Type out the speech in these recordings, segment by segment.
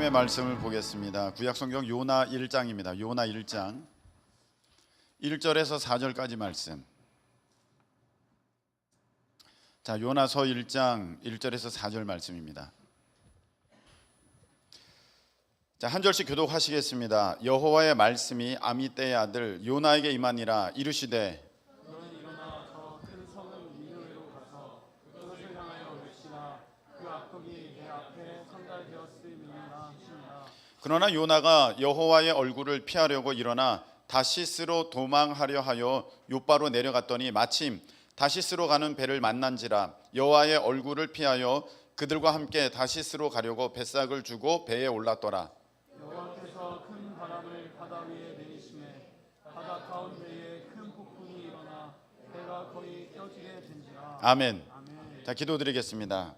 하나님의 말씀을 보겠습니다. 구약성경 요나 1장입니다. 요나 1장 1절에서 4절까지 말씀. 자, 요나서 1장 1절에서 4절 말씀입니다. 자, 한 절씩 교독하시겠습니다. 여호와의 말씀이 아미떼의 아들 요나에게 임하니라. 이르시되 너는 일어나 저 큰 성은 니느웨로 가서 그것을 향하여 외치라. 그 악독이 내 앞에 선달되었음이니라 하시니라. 그러나 요나가 여호와의 얼굴을 피하려고 일어나 다시스로 도망하려 하여 요바로 내려갔더니 마침 다시스로 가는 배를 만난지라. 여호와의 얼굴을 피하여 그들과 함께 다시스로 가려고 뱃삭을 주고 배에 올랐더라. 여호와께서 큰 바람을 바다 위에 내리심에 바다 가운데에 큰 폭풍이 일어나 배가 거의 껴지게 된지라. 아멘. 아멘. 자, 기도드리겠습니다.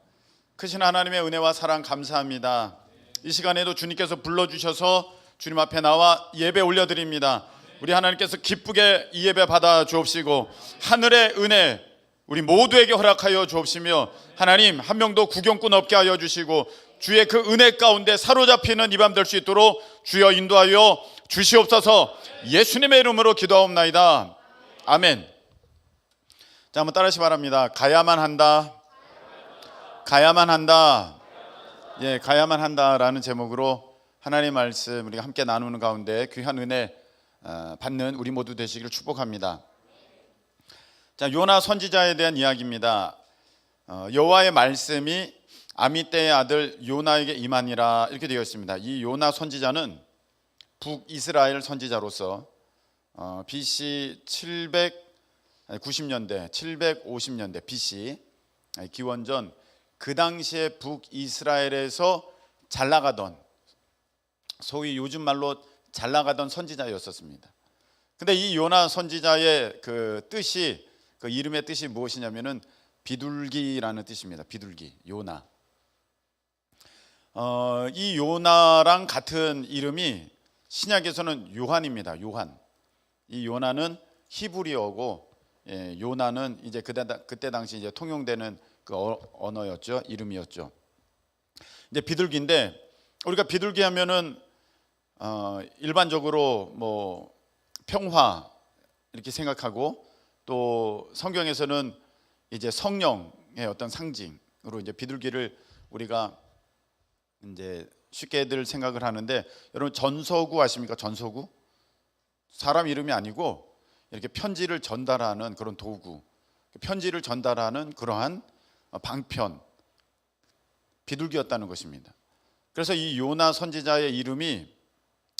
크신 하나님의 은혜와 사랑 감사합니다. 이 시간에도 주님께서 불러주셔서 주님 앞에 나와 예배 올려드립니다. 우리 하나님께서 기쁘게 이 예배 받아 주옵시고 하늘의 은혜 우리 모두에게 허락하여 주옵시며 하나님 한 명도 구경꾼 없게 하여 주시고 주의 그 은혜 가운데 사로잡히는 이 밤 될 수 있도록 주여 인도하여 주시옵소서. 예수님의 이름으로 기도하옵나이다. 아멘. 자, 한번 따라하시 바랍니다. 가야만 한다. 가야만 한다. 예, 가야만 한다라는 제목으로 하나님의 말씀 우리가 함께 나누는 가운데 귀한 은혜 받는 우리 모두 되시기를 축복합니다. 자, 요나 선지자에 대한 이야기입니다. 여호와의 말씀이 아미떼의 아들 요나에게 임하니라 이렇게 되어 있습니다. 이 요나 선지자는 북이스라엘 선지자로서 BC 790년대 750년대 BC 기원전 그 당시에 북이스라엘에서 잘 나가던 소위 요즘 말로 잘 나가던 선지자였었습니다. 근데 이 요나 선지자의 그 뜻이 그 이름의 뜻이 무엇이냐면은 비둘기라는 뜻입니다. 비둘기, 요나. 이 요나랑 같은 이름이 신약에서는 요한입니다. 요한. 이 요나는 히브리어고 요나는 이제 그때 당시 이제 통용되는 그 언어였죠. 이름이었죠. 이제 비둘기인데 우리가 비둘기 하면은 일반적으로 뭐 평화 이렇게 생각하고 또 성경에서는 이제 성령의 어떤 상징으로 이제 비둘기를 우리가 이제 쉽게들 생각을 하는데 여러분 전서구 아십니까? 전서구? 사람 이름이 아니고 이렇게 편지를 전달하는 그런 도구, 편지를 전달하는 그러한 방편, 비둘기였다는 것입니다. 그래서 이 요나 선지자의 이름이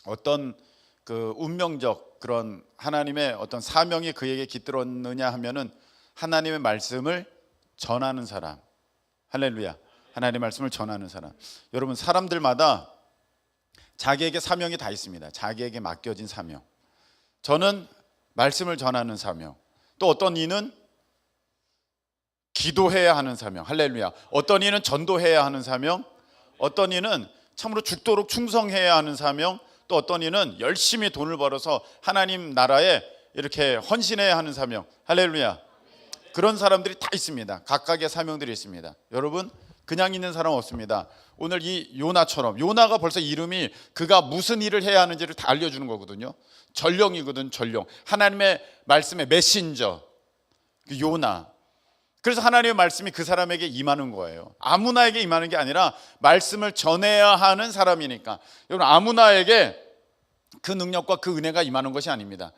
어떤 그 운명적 그런 하나님의 어떤 사명이 그에게 깃들었느냐 하면은 하나님의 말씀을 전하는 사람. 할렐루야. 하나님의 말씀을 전하는 사람. 여러분 사람들마다 자기에게 사명이 다 있습니다. 자기에게 맡겨진 사명. 저는 말씀을 전하는 사명. 또 어떤 이는 기도해야 하는 사명. 할렐루야. 어떤 이는 전도해야 하는 사명. 어떤 이는 참으로 죽도록 충성해야 하는 사명. 또 어떤 이는 열심히 돈을 벌어서 하나님 나라에 이렇게 헌신해야 하는 사명. 할렐루야. 그런 사람들이 다 있습니다. 각각의 사명들이 있습니다. 여러분 그냥 있는 사람 없습니다. 오늘 이 요나처럼 요나가 벌써 이름이 그가 무슨 일을 해야 하는지를 다 알려주는 거거든요. 전령이거든. 전령. 하나님의 말씀의 메신저 그 요나. 그래서 하나님의 말씀이 그 사람에게 임하는 거예요. 아무나에게 임하는 게 아니라 말씀을 전해야 하는 사람이니까. 여러분 아무나에게 그 능력과 그 은혜가 임하는 것이 아닙니다.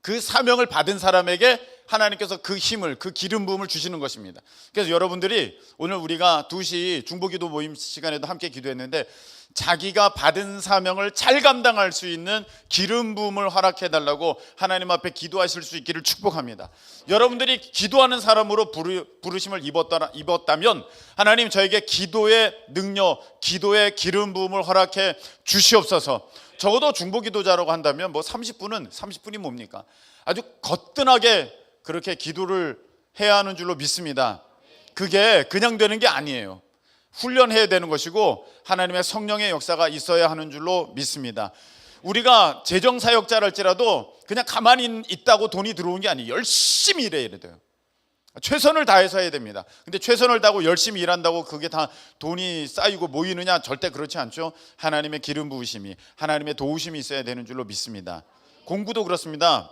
그 사명을 받은 사람에게 하나님께서 그 힘을, 그 기름 부음을 주시는 것입니다. 그래서 여러분들이 오늘 우리가 2시 중보기도 모임 시간에도 함께 기도했는데 자기가 받은 사명을 잘 감당할 수 있는 기름 부음을 허락해 달라고 하나님 앞에 기도하실 수 있기를 축복합니다. 여러분들이 기도하는 사람으로 부르심을 입었다면 하나님 저에게 기도의 능력, 기도의 기름 부음을 허락해 주시옵소서. 적어도 중보기도자라고 한다면 뭐 30분이 뭡니까? 아주 거뜬하게 그렇게 기도를 해야 하는 줄로 믿습니다. 그게 그냥 되는 게 아니에요. 훈련해야 되는 것이고 하나님의 성령의 역사가 있어야 하는 줄로 믿습니다. 우리가 재정사역자랄지라도 그냥 가만히 있다고 돈이 들어오는 게 아니에요. 열심히 일해야 돼요. 최선을 다해서 해야 됩니다. 근데 최선을 다하고 열심히 일한다고 그게 다 돈이 쌓이고 모이느냐? 절대 그렇지 않죠. 하나님의 기름 부으심이, 하나님의 도우심이 있어야 되는 줄로 믿습니다. 공부도 그렇습니다.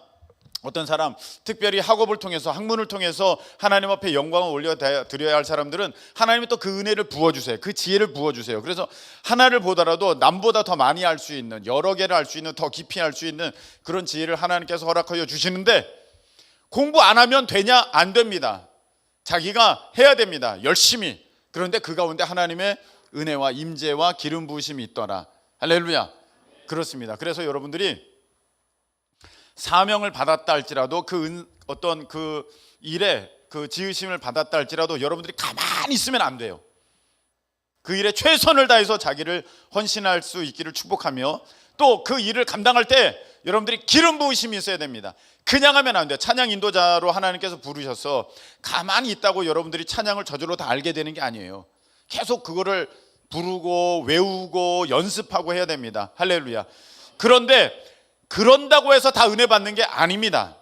어떤 사람, 특별히 학업을 통해서, 학문을 통해서 하나님 앞에 영광을 올려드려야 할 사람들은 하나님이 또 그 은혜를 부어주세요. 그 지혜를 부어주세요. 그래서 하나를 보더라도 남보다 더 많이 할 수 있는, 여러 개를 할 수 있는, 더 깊이 할 수 있는 그런 지혜를 하나님께서 허락하여 주시는데, 공부 안 하면 되냐? 안 됩니다. 자기가 해야 됩니다. 열심히. 그런데 그 가운데 하나님의 은혜와 임재와 기름 부으심이 있더라. 할렐루야. 그렇습니다. 그래서 여러분들이 사명을 받았다 할지라도 어떤 그 일에 그 지으심을 받았다 할지라도 여러분들이 가만히 있으면 안 돼요. 그 일에 최선을 다해서 자기를 헌신할 수 있기를 축복하며, 또 그 일을 감당할 때 여러분들이 기름 부으심이 있어야 됩니다. 그냥 하면 안 돼요. 찬양 인도자로 하나님께서 부르셔서 가만히 있다고 여러분들이 찬양을 저절로 다 알게 되는 게 아니에요. 계속 그거를 부르고 외우고 연습하고 해야 됩니다. 할렐루야. 그런데 그런다고 해서 다 은혜 받는 게 아닙니다.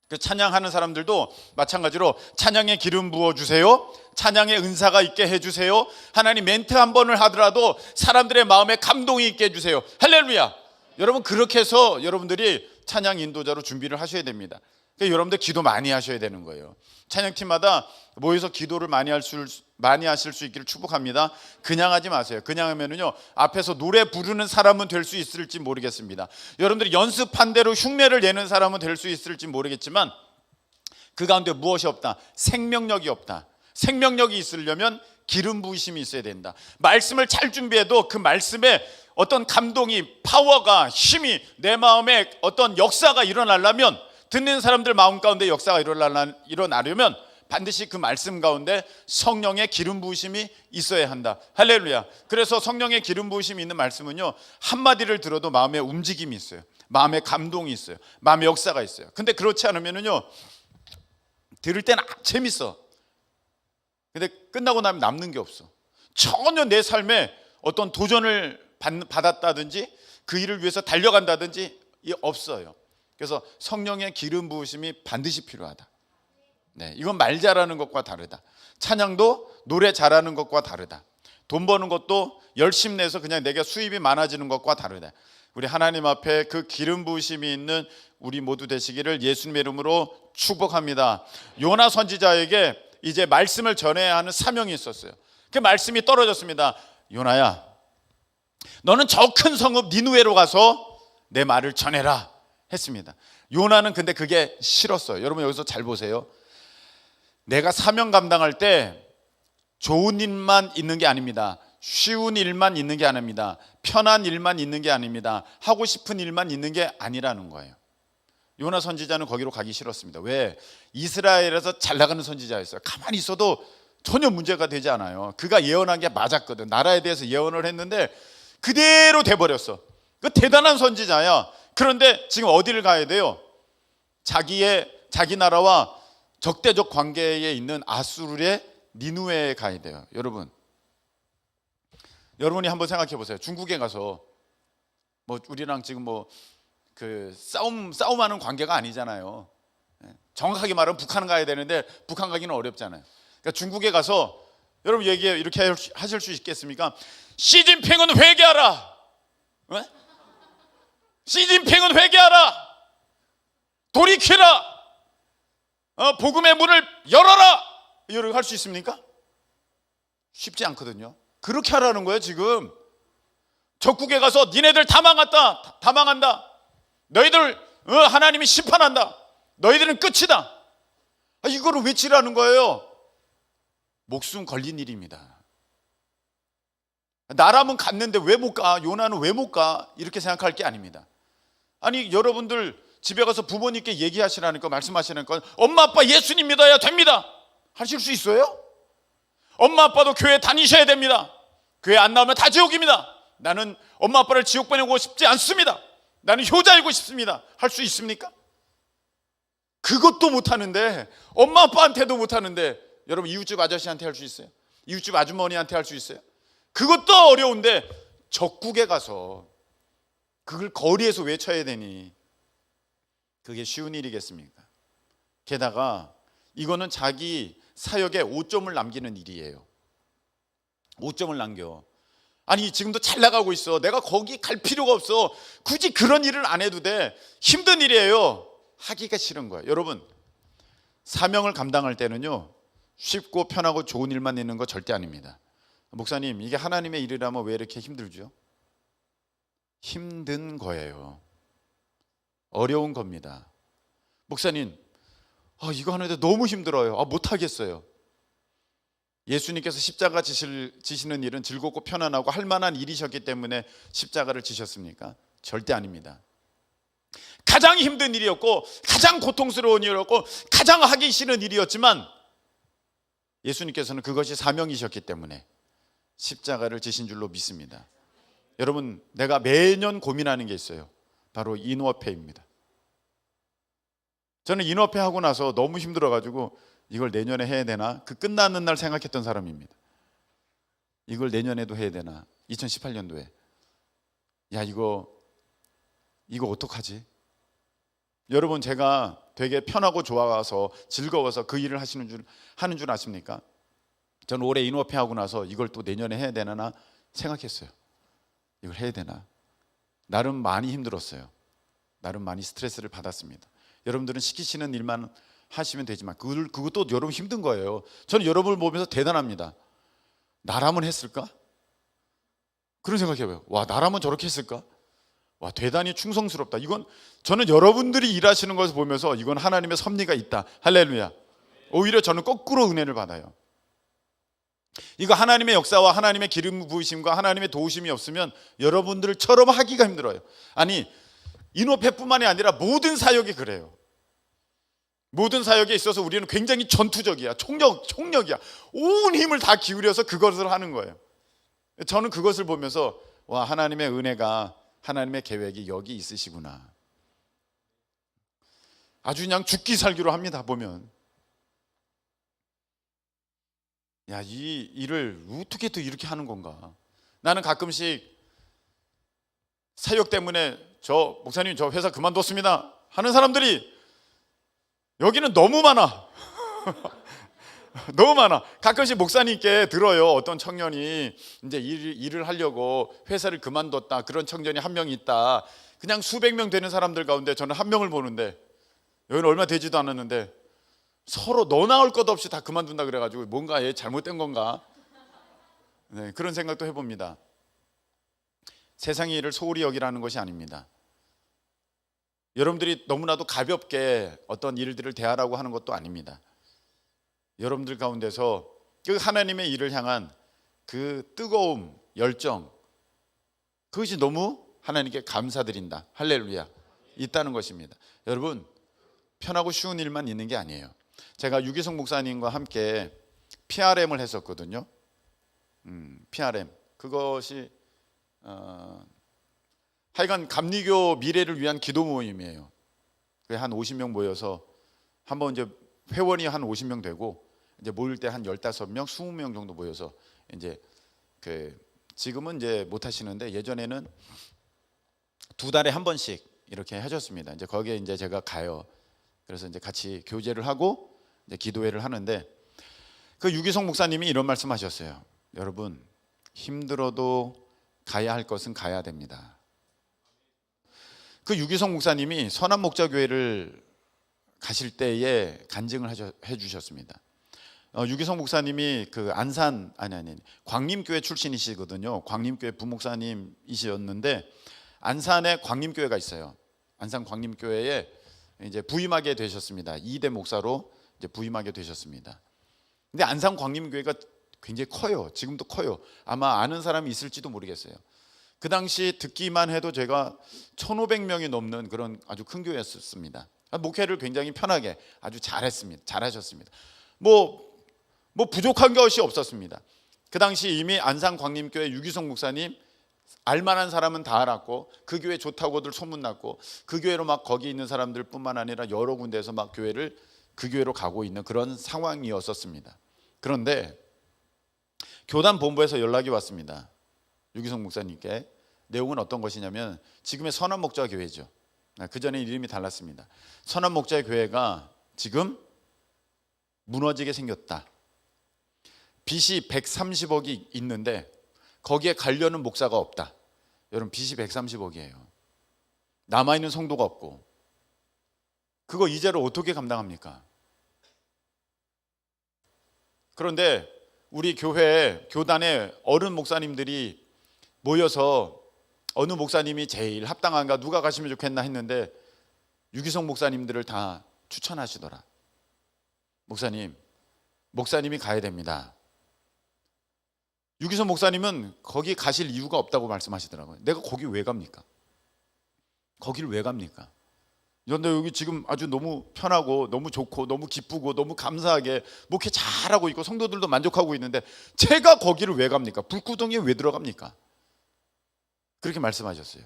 그 찬양하는 사람들도 마찬가지로 찬양에 기름 부어주세요, 찬양의 은사가 있게 해주세요, 하나님 멘트 한 번을 하더라도 사람들의 마음에 감동이 있게 해주세요. 할렐루야. 여러분, 그렇게 해서 여러분들이 찬양 인도자로 준비를 하셔야 됩니다. 그러니까 여러분들 기도 많이 하셔야 되는 거예요. 찬양팀마다 모여서 기도를 많이 하실 수 있기를 축복합니다. 그냥 하지 마세요. 그냥 하면은요, 앞에서 노래 부르는 사람은 될 수 있을지 모르겠습니다. 여러분들이 연습한 대로 흉내를 내는 사람은 될 수 있을지 모르겠지만, 그 가운데 무엇이 없다? 생명력이 없다. 생명력이 있으려면 기름 부으심이 있어야 된다. 말씀을 잘 준비해도 그 말씀에 어떤 감동이, 파워가, 힘이 내 마음에 어떤 역사가 일어나려면, 듣는 사람들 마음 가운데 역사가 일어나려면 반드시 그 말씀 가운데 성령의 기름 부으심이 있어야 한다. 할렐루야. 그래서 성령의 기름 부으심이 있는 말씀은요, 한마디를 들어도 마음에 움직임이 있어요. 마음에 감동이 있어요. 마음에 역사가 있어요. 근데 그렇지 않으면요, 들을 때는 재밌어. 근데 끝나고 나면 남는 게 없어. 전혀 내 삶에 어떤 도전을 받았다든지 그 일을 위해서 달려간다든지 없어요. 그래서 성령의 기름 부으심이 반드시 필요하다. 네, 이건 말 잘하는 것과 다르다. 찬양도 노래 잘하는 것과 다르다. 돈 버는 것도 열심 내서 그냥 내가 수입이 많아지는 것과 다르다. 우리 하나님 앞에 그 기름 부으심이 있는 우리 모두 되시기를 예수님의 이름으로 축복합니다. 요나 선지자에게 이제 말씀을 전해야 하는 사명이 있었어요. 그 말씀이 떨어졌습니다. 요나야, 너는 저 큰 성읍 니느웨로 가서 내 말을 전해라 했습니다. 요나는 근데 그게 싫었어요. 여러분, 여기서 잘 보세요. 내가 사명 감당할 때 좋은 일만 있는 게 아닙니다. 쉬운 일만 있는 게 아닙니다. 편한 일만 있는 게 아닙니다. 하고 싶은 일만 있는 게 아니라는 거예요. 요나 선지자는 거기로 가기 싫었습니다. 왜? 이스라엘에서 잘 나가는 선지자였어요. 가만히 있어도 전혀 문제가 되지 않아요. 그가 예언한 게 맞았거든. 나라에 대해서 예언을 했는데 그대로 돼버렸어. 그 대단한 선지자야. 그런데 지금 어디를 가야 돼요? 자기 나라와 적대적 관계에 있는 아수르의 니느웨에 가야 돼요. 여러분이 한번 생각해 보세요. 중국에 가서 뭐 우리랑 지금 그 싸움하는 관계가 아니잖아요. 정확하게 말하면 북한 가야 되는데 북한 가기는 어렵잖아요. 그러니까 중국에 가서 여러분 이렇게 하실 수 있겠습니까? 시진핑은 회개하라. 왜? 시진핑은 회개하라. 돌이키라. 복음의 문을 열어라. 이렇게 할 수 있습니까? 쉽지 않거든요. 그렇게 하라는 거예요. 지금 적국에 가서 니네들 다 망한다. 너희들 하나님이 심판한다. 너희들은 끝이다. 이거를 외치라는 거예요. 목숨 걸린 일입니다. 나라면 갔는데 왜 못 가? 요나는 왜 못 가? 이렇게 생각할 게 아닙니다. 아니, 여러분들 집에 가서 부모님께 얘기하시라니까, 말씀하시라니까, 엄마 아빠 예수님 믿어야 됩니다 하실 수 있어요? 엄마 아빠도 교회 다니셔야 됩니다. 교회 안 나오면 다 지옥입니다. 나는 엄마 아빠를 지옥 보내고 싶지 않습니다. 나는 효자이고 싶습니다. 할 수 있습니까? 그것도 못하는데, 엄마 아빠한테도 못하는데, 여러분 이웃집 아저씨한테 할 수 있어요? 이웃집 아주머니한테 할 수 있어요? 그것도 어려운데 적국에 가서 그걸 거리에서 외쳐야 되니 그게 쉬운 일이겠습니까? 게다가 이거는 자기 사역에 오점을 남기는 일이에요. 오점을 남겨. 아니 지금도 잘 나가고 있어. 내가 거기 갈 필요가 없어. 굳이 그런 일을 안 해도 돼. 힘든 일이에요. 하기가 싫은 거예요. 여러분, 사명을 감당할 때는요, 쉽고 편하고 좋은 일만 있는 거 절대 아닙니다. 목사님, 이게 하나님의 일이라면 왜 이렇게 힘들죠? 힘든 거예요. 어려운 겁니다. 목사님, 이거 하는데 너무 힘들어요. 못하겠어요. 예수님께서 십자가 지시는 일은 즐겁고 편안하고 할 만한 일이셨기 때문에 십자가를 지셨습니까? 절대 아닙니다. 가장 힘든 일이었고 가장 고통스러운 일이었고 가장 하기 싫은 일이었지만 예수님께서는 그것이 사명이셨기 때문에 십자가를 지신 줄로 믿습니다. 여러분, 내가 매년 고민하는 게 있어요. 바로 인후업회입니다. 저는 인후업회 하고 나서 너무 힘들어가지고 이걸 내년에 해야 되나? 그 끝나는 날 생각했던 사람입니다. 이걸 내년에도 해야 되나? 2018년도에. 야, 이거 어떡하지? 여러분, 제가 되게 편하고 좋아서 즐거워서 그 일을 하는 줄 아십니까? 저는 올해 인후업회 하고 나서 이걸 또 내년에 해야 되나 생각했어요. 이걸 해야 되나? 나름 많이 힘들었어요. 나름 많이 스트레스를 받았습니다. 여러분들은 시키시는 일만 하시면 되지만 그것도 여러분 힘든 거예요. 저는 여러분을 보면서 대단합니다. 나라면 했을까? 그런 생각해봐요. 와, 나라면 저렇게 했을까? 와, 대단히 충성스럽다. 이건 저는 여러분들이 일하시는 것을 보면서 이건 하나님의 섭리가 있다. 할렐루야. 오히려 저는 거꾸로 은혜를 받아요. 이거 하나님의 역사와 하나님의 기름 부으심과 하나님의 도우심이 없으면 여러분들처럼 하기가 힘들어요. 아니, 인후업회뿐만이 아니라 모든 사역이 그래요. 모든 사역에 있어서 우리는 굉장히 전투적이야. 총력이야. 온 힘을 다 기울여서 그것을 하는 거예요. 저는 그것을 보면서 와, 하나님의 은혜가, 하나님의 계획이 여기 있으시구나. 아주 그냥 죽기 살기로 합니다. 보면 야, 이 일을 어떻게 또 이렇게 하는 건가. 나는 가끔씩 사역 때문에 목사님 저 회사 그만뒀습니다 하는 사람들이 여기는 너무 많아. 너무 많아. 가끔씩 목사님께 들어요. 어떤 청년이 이제 일을 하려고 회사를 그만뒀다. 그런 청년이 한 명 있다. 그냥 수백 명 되는 사람들 가운데 저는 한 명을 보는데 여기는 얼마 되지도 않았는데 서로 너 나올 것 없이 다 그만둔다 그래가지고 뭔가 얘 잘못된 건가? 네, 그런 생각도 해봅니다. 세상의 일을 소홀히 여기라는 것이 아닙니다. 여러분들이 너무나도 가볍게 어떤 일들을 대하라고 하는 것도 아닙니다. 여러분들 가운데서 그 하나님의 일을 향한 그 뜨거움, 열정, 그것이 너무 하나님께 감사드린다. 할렐루야. 있다는 것입니다. 여러분, 편하고 쉬운 일만 있는 게 아니에요. 제가 유기성 목사님과 함께 PRM을 했었거든요. PRM. 그것이 하여간 감리교 미래를 위한 기도 모임이에요. 한 50명 모여서 한번 이제 회원이 한 50명 되고 이제 모일 때 한 15명, 20명 정도 모여서 이제 지금은 이제 못 하시는데 예전에는 2달에 한 번씩 이렇게 하셨습니다. 이제 거기에 이제 제가 가요. 그래서 이제 같이 교제를 하고 이제 기도회를 하는데 그 유기성 목사님이 이런 말씀하셨어요. 여러분, 힘들어도 가야 할 것은 가야 됩니다. 그 유기성 목사님이 선한목자교회를 가실 때에 간증을 해주셨습니다. 유기성 목사님이 그 안산 광림교회 출신이시거든요. 광림교회 부목사님이셨는데 안산에 광림교회가 있어요. 안산 광림교회에 이제 부임하게 되셨습니다. 2대 목사로 이제 부임하게 되셨습니다. 근데 안산 광림교회가 굉장히 커요. 지금도 커요. 아마 아는 사람이 있을지도 모르겠어요. 그 당시 듣기만 해도 제가 1,500명이 넘는 그런 아주 큰 교회였습니다. 목회를 굉장히 편하게 아주 잘하셨습니다. 뭐 부족한 것이 없었습니다. 그 당시 이미 안산 광림교회 유기성 목사님 알만한 사람은 다 알았고 그 교회 좋다고들 소문났고 그 교회로 막 거기 있는 사람들뿐만 아니라 여러 군데에서 막 그 교회로 가고 있는 그런 상황이었었습니다. 그런데 교단 본부에서 연락이 왔습니다. 유기성 목사님께. 내용은 어떤 것이냐면 지금의 선한목자교회죠. 그 전에 이름이 달랐습니다. 선한목자교회가 지금 무너지게 생겼다. 빚이 130억이 있는데 거기에 가려는 목사가 없다. 여러분, 빚이 130억이에요. 남아있는 성도가 없고, 그거 이자를 어떻게 감당합니까? 그런데 우리 교회 교단에 어른 목사님들이 모여서 어느 목사님이 제일 합당한가, 누가 가시면 좋겠나 했는데 유기성 목사님들을 다 추천하시더라. 목사님이 가야 됩니다. 유기성 목사님은 거기 가실 이유가 없다고 말씀하시더라고요. 내가 거기 왜 갑니까? 거기를 왜 갑니까? 그런데 여기 지금 아주 너무 편하고 너무 좋고 너무 기쁘고 너무 감사하게 목회 잘하고 있고 성도들도 만족하고 있는데 제가 거기를 왜 갑니까? 불구덩이에 왜 들어갑니까? 그렇게 말씀하셨어요.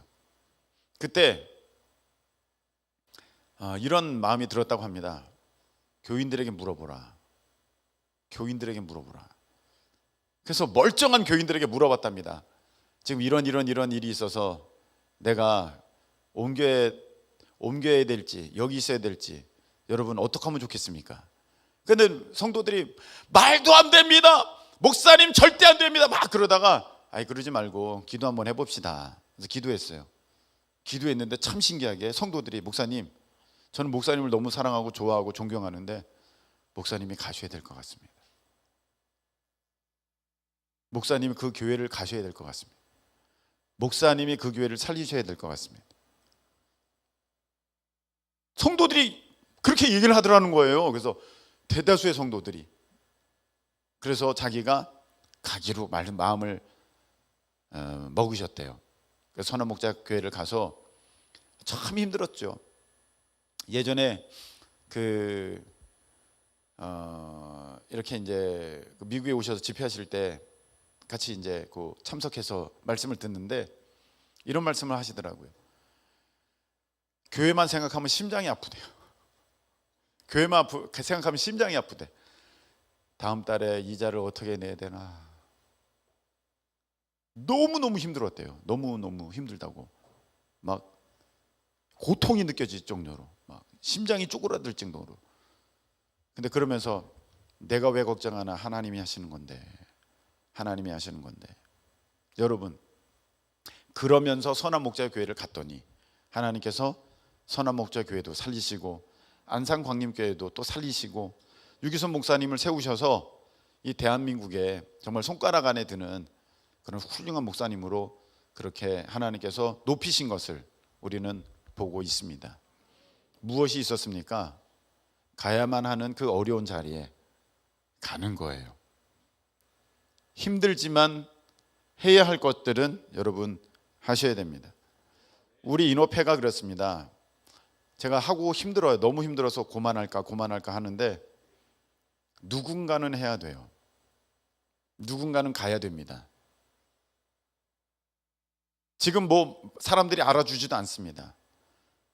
그때 이런 마음이 들었다고 합니다. 교인들에게 물어보라. 그래서 멀쩡한 교인들에게 물어봤답니다. 지금 이런 일이 있어서 내가 옮겨야 될지 여기 있어야 될지 여러분 어떻게 하면 좋겠습니까? 근데 성도들이 말도 안 됩니다. 목사님 절대 안 됩니다. 막 그러다가 그러지 말고 기도 한번 해봅시다. 그래서 기도했어요. 기도했는데 참 신기하게 성도들이 목사님, 저는 목사님을 너무 사랑하고 좋아하고 존경하는데 목사님이 가셔야 될 것 같습니다. 목사님이 그 교회를 가셔야 될 것 같습니다. 목사님이 그 교회를 살리셔야 될 것 같습니다. 성도들이 그렇게 얘기를 하더라는 거예요. 그래서 대다수의 성도들이 그래서 자기가 가기로 마음을 먹으셨대요. 그래서 선한 목자 교회를 가서 참 힘들었죠. 예전에 이렇게 이제 미국에 오셔서 집회하실 때 같이 이제 참석해서 말씀을 듣는데 이런 말씀을 하시더라고요. 교회만 생각하면 심장이 아프대요. 교회만 생각하면 심장이 아프대. 다음 달에 이자를 어떻게 내야 되나. 너무너무 힘들었대요. 너무너무 힘들다고. 막 고통이 느껴질 정도로, 막 심장이 쪼그라들 정도로. 근데 그러면서 내가 왜 걱정하나, 하나님이 하시는 건데. 여러분, 그러면서 선한 목자 교회를 갔더니 하나님께서 선한 목자 교회도 살리시고 안산광림교회도 또 살리시고 유기선 목사님을 세우셔서 이 대한민국에 정말 손가락 안에 드는 그런 훌륭한 목사님으로 그렇게 하나님께서 높이신 것을 우리는 보고 있습니다. 무엇이 있었습니까? 가야만 하는 그 어려운 자리에 가는 거예요. 힘들지만 해야 할 것들은 여러분 하셔야 됩니다. 우리 인호패가 그렇습니다. 제가 하고 힘들어요. 너무 힘들어서 고만할까 하는데 누군가는 해야 돼요. 누군가는 가야 됩니다. 지금 사람들이 알아주지도 않습니다.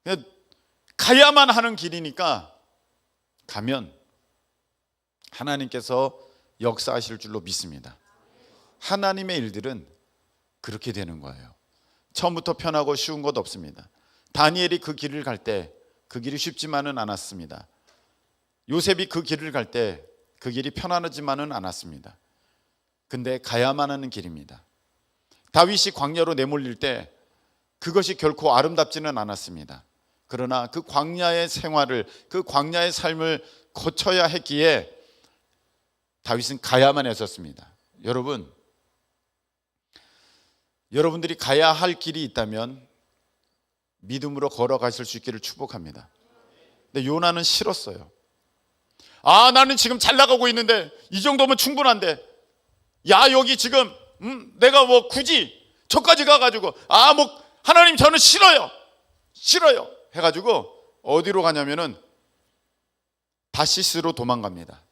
그냥 가야만 하는 길이니까 가면 하나님께서 역사하실 줄로 믿습니다. 하나님의 일들은 그렇게 되는 거예요. 처음부터 편하고 쉬운 것 없습니다. 다니엘이 그 길을 갈 때 그 길이 쉽지만은 않았습니다. 요셉이 그 길을 갈 때 그 길이 편안하지만은 않았습니다. 근데 가야만 하는 길입니다. 다윗이 광야로 내몰릴 때 그것이 결코 아름답지는 않았습니다. 그러나 그 광야의 생활을, 그 광야의 삶을 거쳐야 했기에 다윗은 가야만 했었습니다. 여러분들이 가야 할 길이 있다면 믿음으로 걸어가실 수 있기를 축복합니다. 근데 요나는 싫었어요. 나는 지금 잘 나가고 있는데 이 정도면 충분한데, 여기 지금 내가 굳이 저까지 가가지고 하나님 저는 싫어요 해가지고 어디로 가냐면은 다시스로 도망갑니다.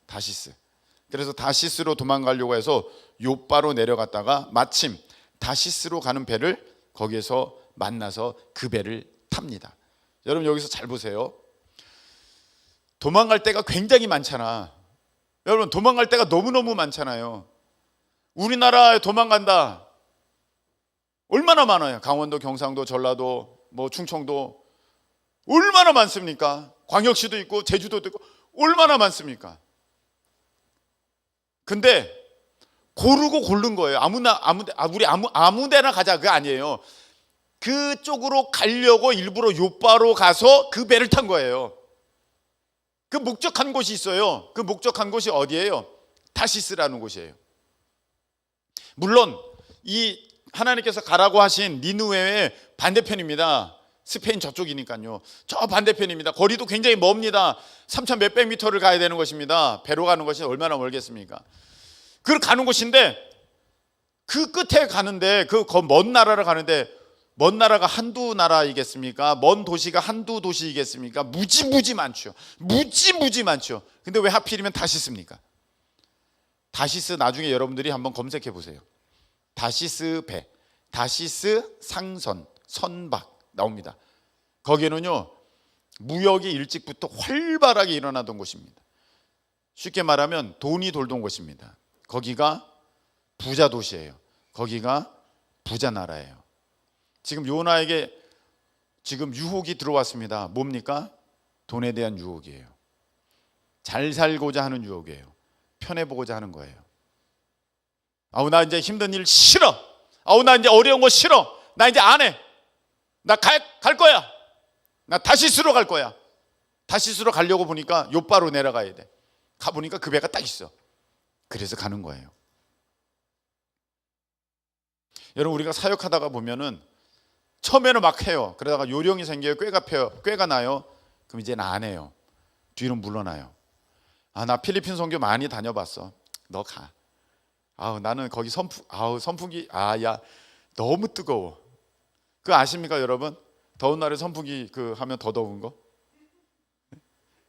그래서 다시스로 도망가려고 해서 요바로 내려갔다가 마침 다시스로 가는 배를 거기에서 만나서 그 배를 탑니다. 여러분 여기서 잘 보세요. 도망갈 데가 굉장히 많잖아. 여러분 도망갈 데가 너무너무 많잖아요. 우리나라에 도망간다 얼마나 많아요. 강원도, 경상도, 전라도, 충청도 얼마나 많습니까? 광역시도 있고 제주도도 있고 얼마나 많습니까? 근데 고르고 고른 거예요. 우리 아무 데나 가자 그게 아니에요. 그쪽으로 가려고 일부러 요바로 가서 그 배를 탄 거예요. 그 목적한 곳이 있어요. 그 목적한 곳이 어디예요? 다시스라는 곳이에요. 물론 이 하나님께서 가라고 하신 니느웨의 반대편입니다. 스페인 저쪽이니까요. 저 반대편입니다. 거리도 굉장히 멉니다. 3,000 몇백 미터를 가야 되는 것입니다. 배로 가는 것이 얼마나 멀겠습니까? 그 가는 곳인데 그 끝에 가는데 그 먼 나라를 가는데 먼 나라가 한두 나라이겠습니까? 먼 도시가 한두 도시이겠습니까? 무지 많죠. 무지 많죠. 근데 왜 하필이면 다시스입니까? 다시스 나중에 여러분들이 한번 검색해 보세요. 다시스 배, 다시스 상선, 선박 나옵니다. 거기는요 무역이 일찍부터 활발하게 일어나던 곳입니다. 쉽게 말하면 돈이 돌던 곳입니다. 거기가 부자 도시예요. 거기가 부자 나라예요. 지금 요나에게 지금 유혹이 들어왔습니다. 뭡니까? 돈에 대한 유혹이에요. 잘 살고자 하는 유혹이에요. 편해 보고자 하는 거예요. 아우 나 이제 힘든 일 싫어. 아우 나 이제 어려운 거 싫어. 나 이제 안 해. 나 갈 거야. 나 다시스로 갈 거야. 다시스로 가려고 보니까 요바로 내려가야 돼. 가보니까 그 배가 딱 있어. 그래서 가는 거예요. 여러분 우리가 사역하다가 보면은 처음에는 막 해요. 그러다가 요령이 생겨요. 꾀가 나요. 그럼 이제는 안 해요. 뒤로 물러나요. 아, 나 필리핀 선교 많이 다녀봤어. 너 가. 아우 나는 거기 선풍기 야 너무 뜨거워. 그거 아십니까 여러분? 더운 날에 선풍기 그 하면 더 더운 거?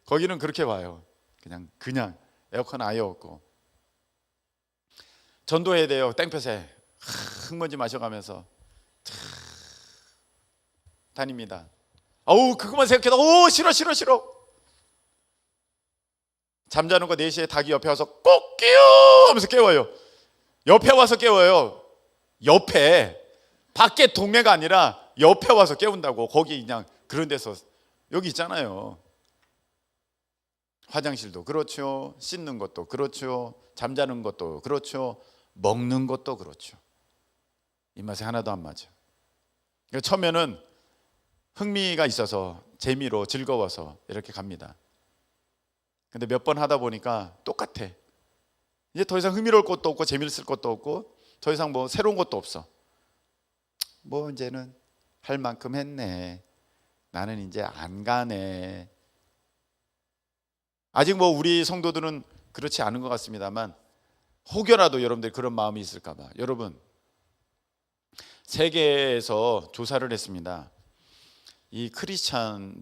거기는 그렇게 와요. 그냥 에어컨 아예 없고. 전도해야 돼요. 땡볕에 흙먼지 마셔가면서 다닙니다. 아우 그것만 생각해도 오 싫어. 잠자는 거 4시에 닭이 옆에 와서 꼭 깨워 하면서 깨워요. 옆에 와서 깨워요. 옆에 밖에 동네가 아니라 옆에 와서 깨운다고. 거기 그냥 그런 데서 여기 있잖아요. 화장실도 그렇죠. 씻는 것도 그렇죠. 잠자는 것도 그렇죠. 먹는 것도 그렇죠. 입맛에 하나도 안 맞아. 그러니까 처음에는 흥미가 있어서 재미로 즐거워서 이렇게 갑니다. 근데 몇 번 하다 보니까 똑같아. 이제 더 이상 흥미로울 것도 없고 재미있을 것도 없고 더 이상 뭐 새로운 것도 없어. 뭐 이제는 할 만큼 했네. 나는 이제 안 가네. 아직 뭐 우리 성도들은 그렇지 않은 것 같습니다만 혹여라도 여러분들 그런 마음이 있을까 봐. 여러분 세계에서 조사를 했습니다. 이 크리스찬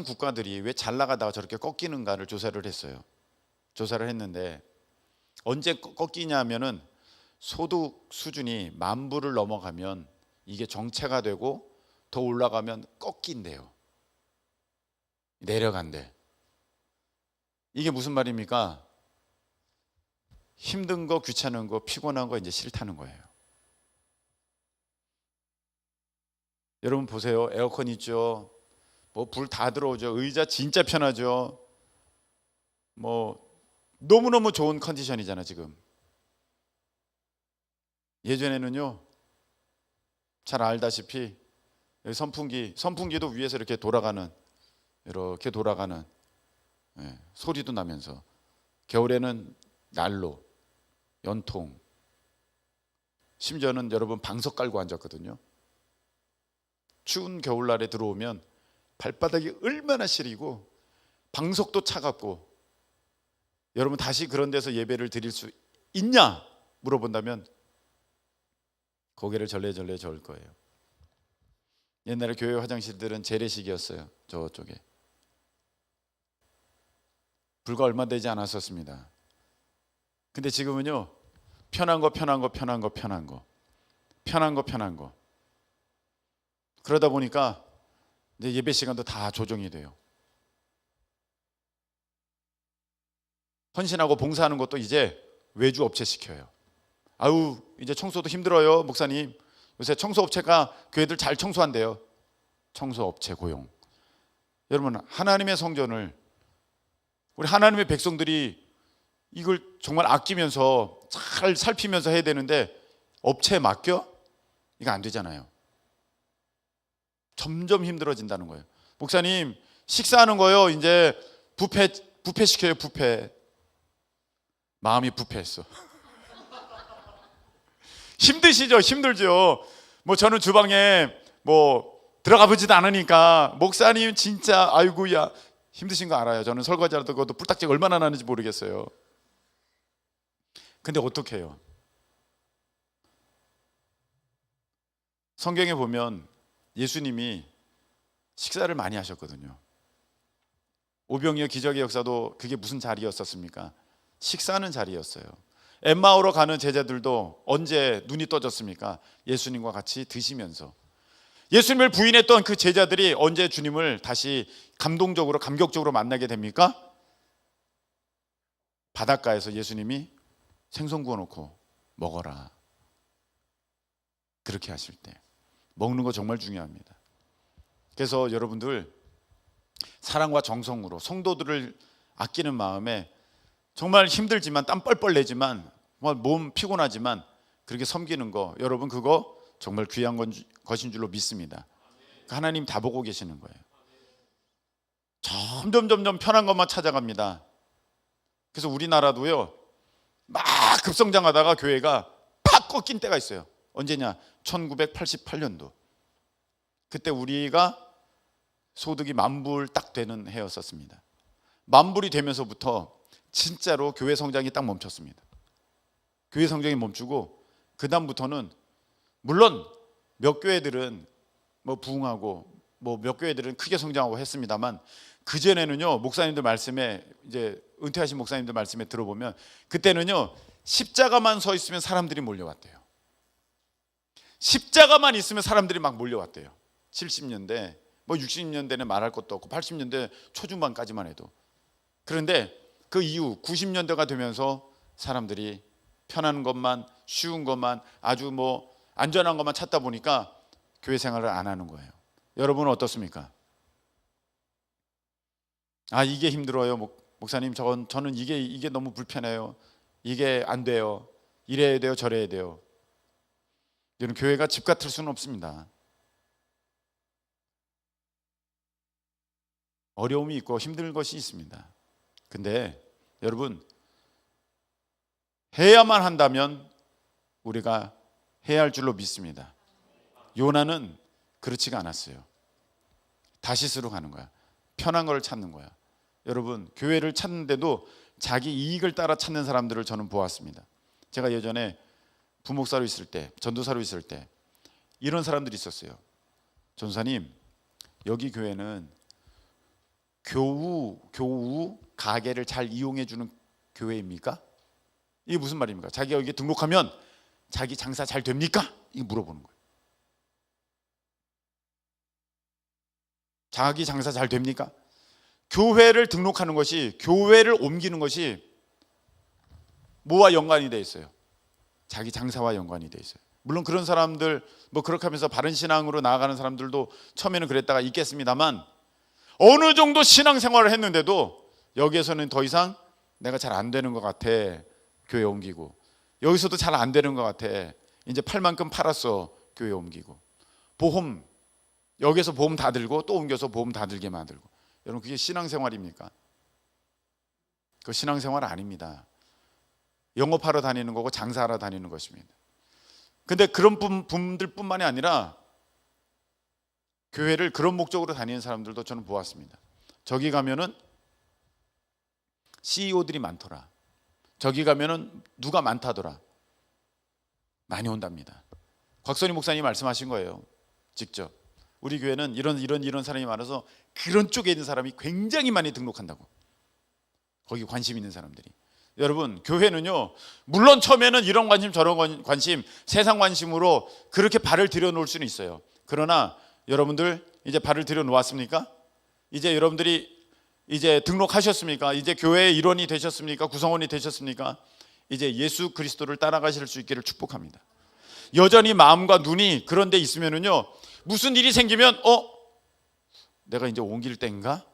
국가들이 왜 잘 나가다가 저렇게 꺾이는가를 조사를 했어요. 조사를 했는데 언제 꺾이냐면은 소득 수준이 10,000불을 넘어가면 이게 정체가 되고 더 올라가면 꺾인대요. 내려간대. 이게 무슨 말입니까? 힘든 거, 귀찮은 거, 피곤한 거 이제 싫다는 거예요. 여러분 보세요. 에어컨 있죠. 뭐 불 다 들어오죠. 의자 진짜 편하죠. 뭐 너무너무 좋은 컨디션이잖아 지금. 예전에는요 잘 알다시피 선풍기도 위에서 이렇게 돌아가는 소리도 나면서 겨울에는 난로, 연통, 심지어는 여러분 방석 깔고 앉았거든요. 추운 겨울날에 들어오면 발바닥이 얼마나 시리고 방석도 차갑고. 여러분 다시 그런 데서 예배를 드릴 수 있냐 물어본다면 고개를 절레절레 저을 거예요. 옛날에 교회 화장실들은 재래식이었어요. 저쪽에 불과 얼마 되지 않았었습니다. 근데 지금은요 편한 거 그러다 보니까 이제 예배 시간도 다 조정이 돼요. 헌신하고 봉사하는 것도 이제 외주 업체 시켜요. 아우 이제 청소도 힘들어요 목사님. 요새 청소업체가 교회들 잘 청소한대요. 청소업체 고용. 여러분 하나님의 성전을 우리 하나님의 백성들이 이걸 정말 아끼면서 잘 살피면서 해야 되는데 업체에 맡겨? 이거 안 되잖아요. 점점 힘들어진다는 거예요. 목사님, 식사하는 거요, 이제 부패 시켜요. 부패. 마음이 부패했어. 힘드시죠? 힘들죠. 뭐 저는 주방에 뭐 들어가 보지도 않으니까 목사님 진짜 아이고야 힘드신 거 알아요. 저는 설거지하다 그것도 뿔딱지가 얼마나 나는지 모르겠어요. 근데 어떻게 해요? 성경에 보면 예수님이 식사를 많이 하셨거든요. 오병이어 기적의 역사도 그게 무슨 자리였었습니까? 식사하는 자리였어요. 엠마오로 가는 제자들도 언제 눈이 떠졌습니까? 예수님과 같이 드시면서. 예수님을 부인했던 그 제자들이 언제 주님을 다시 감동적으로 감격적으로 만나게 됩니까? 바닷가에서 예수님이 생선 구워놓고 먹어라. 그렇게 하실 때 먹는 거 정말 중요합니다. 그래서 여러분들 사랑과 정성으로 성도들을 아끼는 마음에 정말 힘들지만 땀 뻘뻘 내지만 몸 피곤하지만 그렇게 섬기는 거, 여러분 그거 정말 귀한 것인 줄로 믿습니다. 하나님 다 보고 계시는 거예요. 점점 편한 것만 찾아갑니다. 그래서 우리나라도요 막 급성장하다가 교회가 팍 꺾인 때가 있어요. 언제냐? 1988년도. 그때 우리가 소득이 만불 딱 되는 해였었습니다. 만불이 되면서부터 진짜로 교회 성장이 딱 멈췄습니다. 교회 성장이 멈추고 그 다음부터는 물론 몇 교회들은 뭐 부흥하고 뭐 몇 교회들은 크게 성장하고 했습니다만 그 전에는요 목사님들 말씀에 이제 은퇴하신 목사님들 말씀에 들어보면 그때는요 십자가만 서 있으면 사람들이 몰려왔대요. 십자가만 있으면 사람들이 막 몰려왔대요. 70년대 뭐 60년대는 말할 것도 없고 80년대 초중반까지만 해도. 그런데 그 이후 90년대가 되면서 사람들이 편한 것만 쉬운 것만 아주 뭐 안전한 것만 찾다 보니까 교회 생활을 안 하는 거예요. 여러분은 어떻습니까? 아 이게 힘들어요. 목사님 저는 이게 너무 불편해요. 이게 안 돼요. 이래야 돼요. 저래야 돼요. 여러분 교회가 집 같을 수는 없습니다. 어려움이 있고 힘든 것이 있습니다. 근데 여러분 해야만 한다면 우리가 해야 할 줄로 믿습니다. 요나는 그렇지가 않았어요. 다시스로 가는 거야. 편한 걸 찾는 거야. 여러분 교회를 찾는데도 자기 이익을 따라 찾는 사람들을 저는 보았습니다. 제가 예전에 부목사로 있을 때, 전도사로 있을 때 이런 사람들이 있었어요. 전사님 여기 교회는 교우 가게를 잘 이용해 주는 교회입니까? 이게 무슨 말입니까? 자기가 여기 등록하면 자기 장사 잘 됩니까? 이거 물어보는 거예요. 자기 장사 잘 됩니까? 교회를 등록하는 것이, 교회를 옮기는 것이 뭐와 연관이 돼 있어요? 자기 장사와 연관이 돼 있어요. 물론 그런 사람들 뭐 그렇게 하면서 바른 신앙으로 나아가는 사람들도 처음에는 그랬다가 있겠습니다만 어느 정도 신앙생활을 했는데도 여기에서는 더 이상 내가 잘 안 되는 것 같아. 교회 옮기고 여기서도 잘 안 되는 것 같아. 이제 팔 만큼 팔았어. 교회 옮기고 보험 여기서 보험 다 들고 또 옮겨서 보험 다 들게 만들고. 여러분 그게 신앙생활입니까? 그 신앙생활 아닙니다. 영업하러 다니는 거고 장사하러 다니는 것입니다. 근데 그런 분들뿐만이 아니라 교회를 그런 목적으로 다니는 사람들도 저는 보았습니다. 저기 가면은 CEO들이 많더라. 저기 가면은 누가 많다더라. 많이 온답니다. 곽선희 목사님이 말씀하신 거예요. 직접. 우리 교회는 이런 사람이 많아서 그런 쪽에 있는 사람이 굉장히 많이 등록한다고. 거기 관심 있는 사람들이. 여러분 교회는요 물론 처음에는 이런 관심 저런 관심 세상 관심으로 그렇게 발을 들여놓을 수는 있어요. 그러나 여러분들 이제 발을 들여놓았습니까? 이제 여러분들이 이제 등록하셨습니까? 이제 교회의 일원이 되셨습니까? 구성원이 되셨습니까? 이제 예수 그리스도를 따라가실 수 있기를 축복합니다. 여전히 마음과 눈이 그런 데 있으면은요 무슨 일이 생기면 내가 이제 옮길 때인가?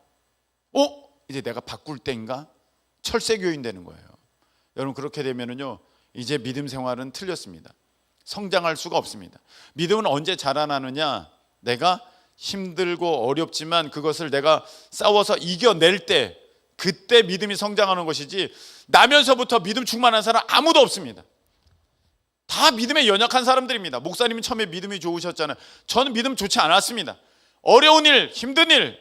이제 내가 바꿀 때인가? 철새교인 되는 거예요. 여러분 그렇게 되면은요 이제 믿음 생활은 틀렸습니다. 성장할 수가 없습니다. 믿음은 언제 자라나느냐? 내가 힘들고 어렵지만 그것을 내가 싸워서 이겨낼 때, 그때 믿음이 성장하는 것이지, 나면서부터 믿음 충만한 사람 아무도 없습니다. 다 믿음에 연약한 사람들입니다. 목사님은 처음에 믿음이 좋으셨잖아요. 저는 믿음 좋지 않았습니다. 어려운 일, 힘든 일,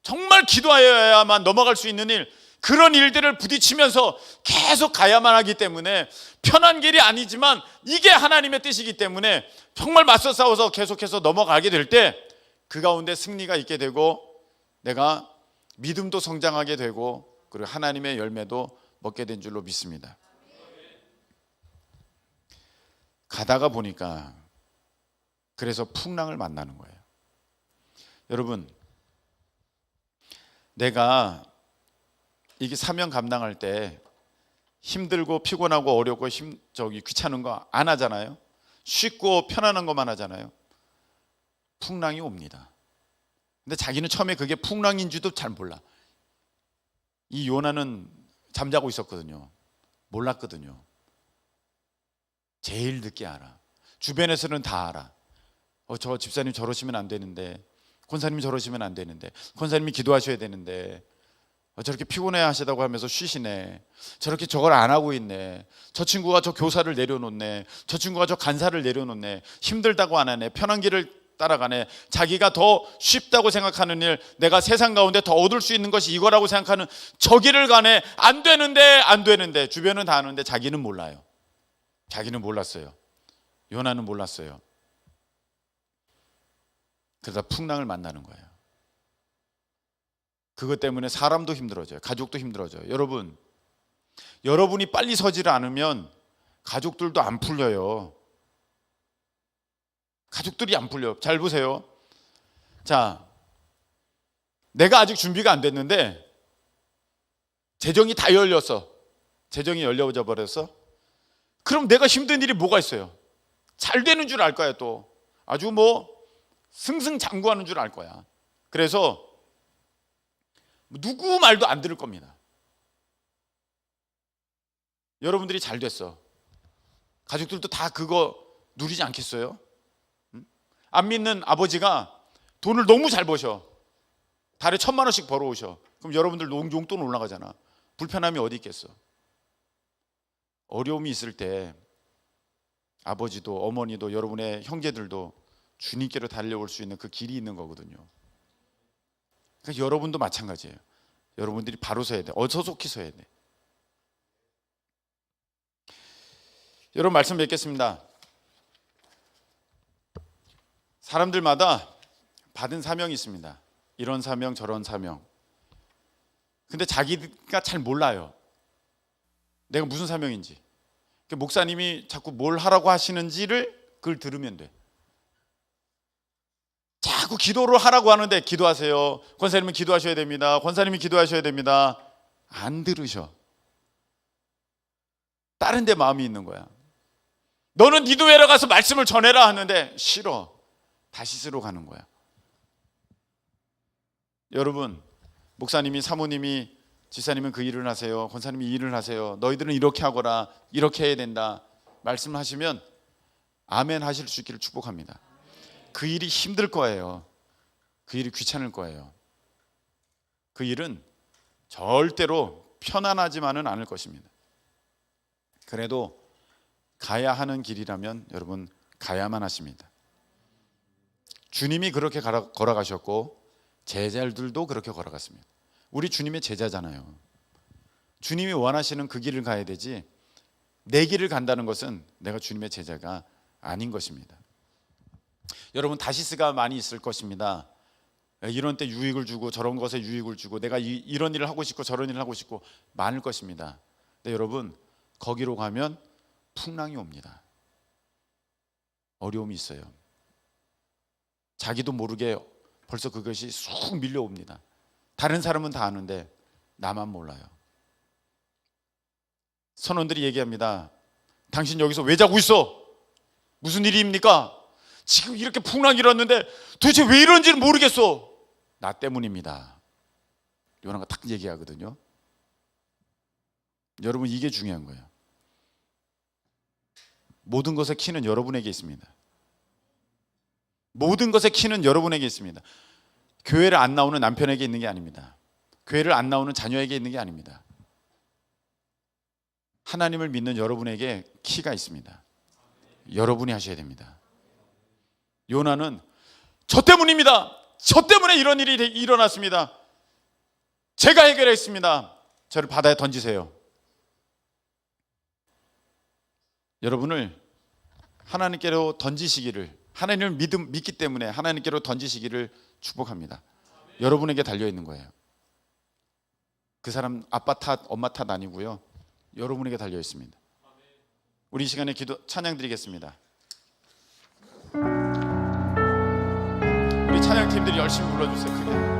정말 기도하여야만 넘어갈 수 있는 일, 그런 일들을 부딪히면서 계속 가야만 하기 때문에, 편한 길이 아니지만 이게 하나님의 뜻이기 때문에 정말 맞서 싸워서 계속해서 넘어가게 될 때 그 가운데 승리가 있게 되고, 내가 믿음도 성장하게 되고, 그리고 하나님의 열매도 먹게 된 줄로 믿습니다. 가다가 보니까 그래서 풍랑을 만나는 거예요. 여러분, 내가 이게 사명 감당할 때 힘들고 피곤하고 어렵고 귀찮은 거 안 하잖아요. 쉽고 편안한 것만 하잖아요. 풍랑이 옵니다. 근데 자기는 처음에 그게 풍랑인지도 잘 몰라. 이 요나는 잠자고 있었거든요. 몰랐거든요. 제일 늦게 알아. 주변에서는 다 알아. 저 집사님 저러시면 안 되는데, 권사님이 저러시면 안 되는데, 권사님이 기도하셔야 되는데, 저렇게 피곤해 하시다고 하면서 쉬시네. 저렇게 저걸 안 하고 있네. 저 친구가 저 교사를 내려놓네. 저 친구가 저 간사를 내려놓네. 힘들다고 안 하네. 편한 길을 따라가네. 자기가 더 쉽다고 생각하는 일, 내가 세상 가운데 더 얻을 수 있는 것이 이거라고 생각하는 저 길을 가네. 안 되는데 주변은 다 아는데 자기는 몰라요. 자기는 몰랐어요. 요나는 몰랐어요. 그러다 풍랑을 만나는 거예요. 그것 때문에 사람도 힘들어져요. 가족도 힘들어져요. 여러분, 여러분이 빨리 서지를 않으면 가족들도 안 풀려요. 가족들이 안 풀려. 잘 보세요. 자, 내가 아직 준비가 안 됐는데 재정이 다 열렸어. 재정이 열려져 버렸어. 그럼 내가 힘든 일이 뭐가 있어요? 잘 되는 줄 알 거야. 또 아주 승승장구하는 줄 알 거야. 그래서 누구 말도 안 들을 겁니다. 여러분들이 잘 됐어. 가족들도 다 그거 누리지 않겠어요? 안 믿는 아버지가 돈을 너무 잘 버셔. 달에 1,000만 원씩 벌어오셔. 그럼 여러분들 용돈 올라가잖아. 불편함이 어디 있겠어? 어려움이 있을 때 아버지도 어머니도 여러분의 형제들도 주님께로 달려올 수 있는 그 길이 있는 거거든요. 그러니까 여러분도 마찬가지예요. 여러분들이 바로 서야 돼. 어서속히 서야 돼. 여러분 말씀 뵙겠습니다. 사람들마다 받은 사명이 있습니다. 이런 사명 저런 사명. 근데 자기가 잘 몰라요. 내가 무슨 사명인지. 목사님이 자꾸 뭘 하라고 하시는지를 그걸 들으면 돼. 자꾸 기도를 하라고 하는데 기도하세요. 권사님은 기도하셔야 됩니다. 권사님이 기도하셔야 됩니다. 안 들으셔. 다른 데 마음이 있는 거야. 너는 니도웨로 가서 말씀을 전해라 하는데 싫어. 다시스로 가는 거야. 여러분, 목사님이 사모님이 지사님은 그 일을 하세요. 권사님이 이 일을 하세요. 너희들은 이렇게 하거라. 이렇게 해야 된다. 말씀하시면 아멘 하실 수 있기를 축복합니다. 그 일이 힘들 거예요. 그 일이 귀찮을 거예요. 그 일은 절대로 편안하지만은 않을 것입니다. 그래도 가야 하는 길이라면 여러분 가야만 하십니다. 주님이 그렇게 걸어가셨고 제자들도 그렇게 걸어갔습니다. 우리 주님의 제자잖아요. 주님이 원하시는 그 길을 가야 되지, 내 길을 간다는 것은 내가 주님의 제자가 아닌 것입니다. 여러분 다시스가 많이 있을 것입니다. 이런 때 유익을 주고 저런 것에 유익을 주고 내가 이런 일을 하고 싶고 저런 일을 하고 싶고 많을 것입니다. 근데 여러분 거기로 가면 풍랑이 옵니다. 어려움이 있어요. 자기도 모르게 벌써 그것이 쑥 밀려옵니다. 다른 사람은 다 아는데 나만 몰라요. 선원들이 얘기합니다. 당신 여기서 왜 자고 있어? 무슨 일입니까? 지금 이렇게 풍랑이 일었는데 도대체 왜 이런지는 모르겠어. 나 때문입니다. 요나가 딱 얘기하거든요. 여러분, 이게 중요한 거예요. 모든 것의 키는 여러분에게 있습니다. 모든 것의 키는 여러분에게 있습니다. 교회를 안 나오는 남편에게 있는 게 아닙니다. 교회를 안 나오는 자녀에게 있는 게 아닙니다. 하나님을 믿는 여러분에게 키가 있습니다. 여러분이 하셔야 됩니다. 요나는 저 때문입니다. 저 때문에 이런 일이 일어났습니다. 제가 해결했습니다. 저를 바다에 던지세요. 여러분을 하나님께로 던지시기를, 하나님을 믿기 때문에 하나님께로 던지시기를 축복합니다. 여러분에게 달려있는 거예요. 그 사람 아빠 탓, 엄마 탓 아니고요, 여러분에게 달려있습니다. 우리 이 시간에 기도 찬양 드리겠습니다. 우리 찬양팀들이 열심히 불러주세요. 크게.